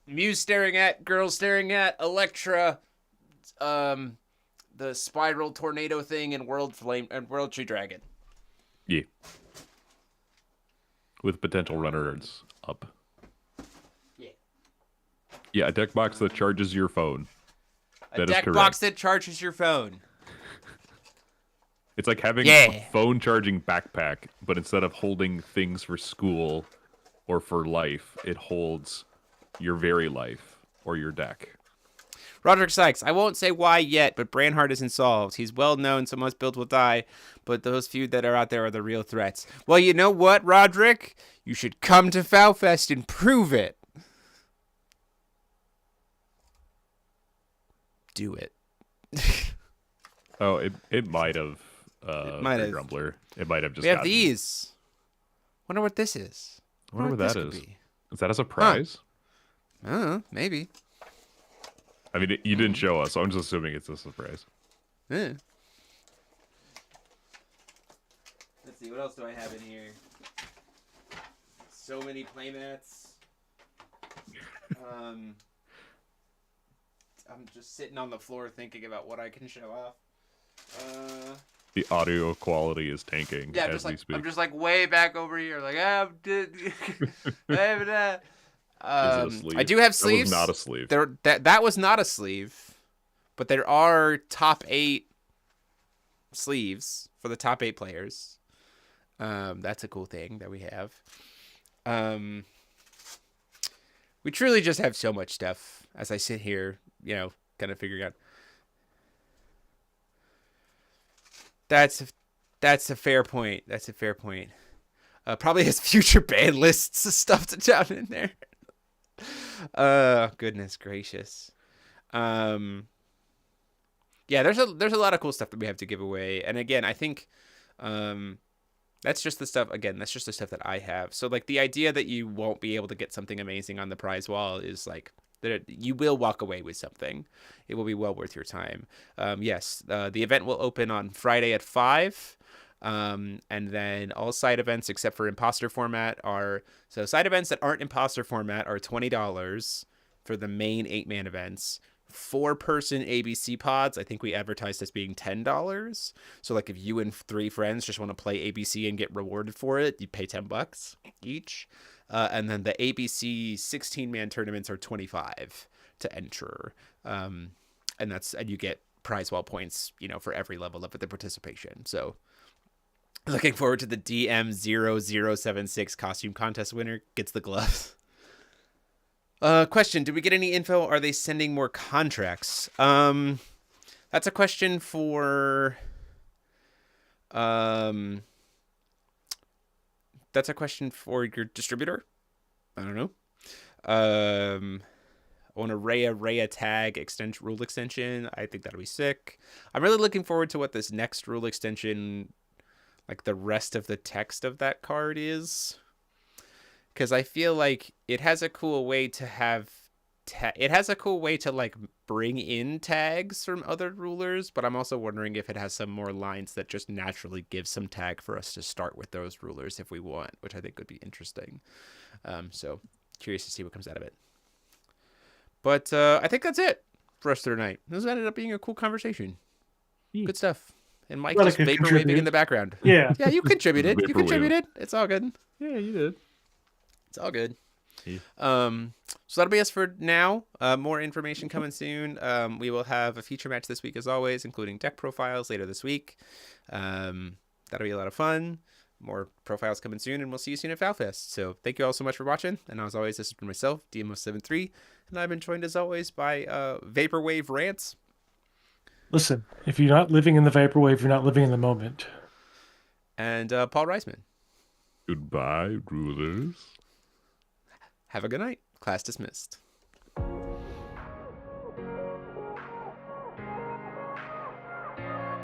Muse staring at, girl staring at, Electra, the spiral tornado thing, and World Tree Dragon. Yeah. With potential runners up. Yeah. Yeah, a deck box that charges your phone. A deck box that charges your phone. It's like having a phone charging backpack, but instead of holding things for school or for life, it holds your very life or your deck. Roderick Sykes, I won't say why yet, but Branhart isn't solved. He's well known, so most builds will die, but those few that are out there are the real threats. Well, you know what, Roderick? You should come to FoW Fest and prove it. Do it. Oh, it might have. Grumbler. It might have just. We have these. Wonder what this is. I wonder what that is. Is that a surprise? Maybe. I mean, you didn't show us, so I'm just assuming it's a surprise. Yeah. Let's see, what else do I have in here? So many playmats. I'm just sitting on the floor thinking about what I can show off. The audio quality is tanking as we speak. I'm just like way back over here, like I have that. I do have sleeves. That was not a sleeve. That was not a sleeve, but there are top 8 sleeves for the top 8 players. That's a cool thing that we have. We truly just have so much stuff as I sit here, kind of figuring out. That's a fair point. Probably has future ban lists stuffed down in there. Goodness gracious. Yeah, there's a lot of cool stuff that we have to give away, and again, I think that's just the stuff. Again, that's just the stuff that I have. So like the idea that you won't be able to get something amazing on the prize wall is like that you will walk away with something. It will be well worth your time. Yes, the event will open on Friday at 5. And then all side events except for imposter format are side events that aren't imposter format are $20 for the main 8-man events. 4-person ABC pods, I think we advertised as being $10. So like if you and 3 friends just want to play ABC and get rewarded for it, you pay $10 each. And then the ABC 16-man tournaments are $25 to enter. And you get prize wall points, for every level up at the participation. So looking forward to the DM0076 costume contest winner gets the gloves. Question: did we get any info? Are they sending more contracts? That's a question for. That's a question for your distributor. I don't know. On a Rhea tag rule extension, I think that'll be sick. I'm really looking forward to what this next rule extension, like the rest of the text of that card is. Because I feel like it has a cool way to have, it has a cool way to like bring in tags from other rulers, but I'm also wondering if it has some more lines that just naturally give some tag for us to start with those rulers if we want, which I think would be interesting. So curious to see what comes out of it. But I think that's it for us tonight. This ended up being a cool conversation. Good stuff. And Mike just vapor waving in the background. Yeah. Yeah, you contributed. You contributed. It's all good. Yeah, you did. It's all good. Yeah. So that'll be us for now. More information coming soon. We will have a feature match this week as always, including deck profiles later this week. That'll be a lot of fun. More profiles coming soon, and we'll see you soon at FoW Fest. So thank you all so much for watching. And as always, this has been myself, DMO73, and I've been joined as always by Vaporwave Rants. Listen, if you're not living in the vaporwave, you're not living in the moment. And Paul Reisman. Goodbye, rulers. Have a good night. Class dismissed.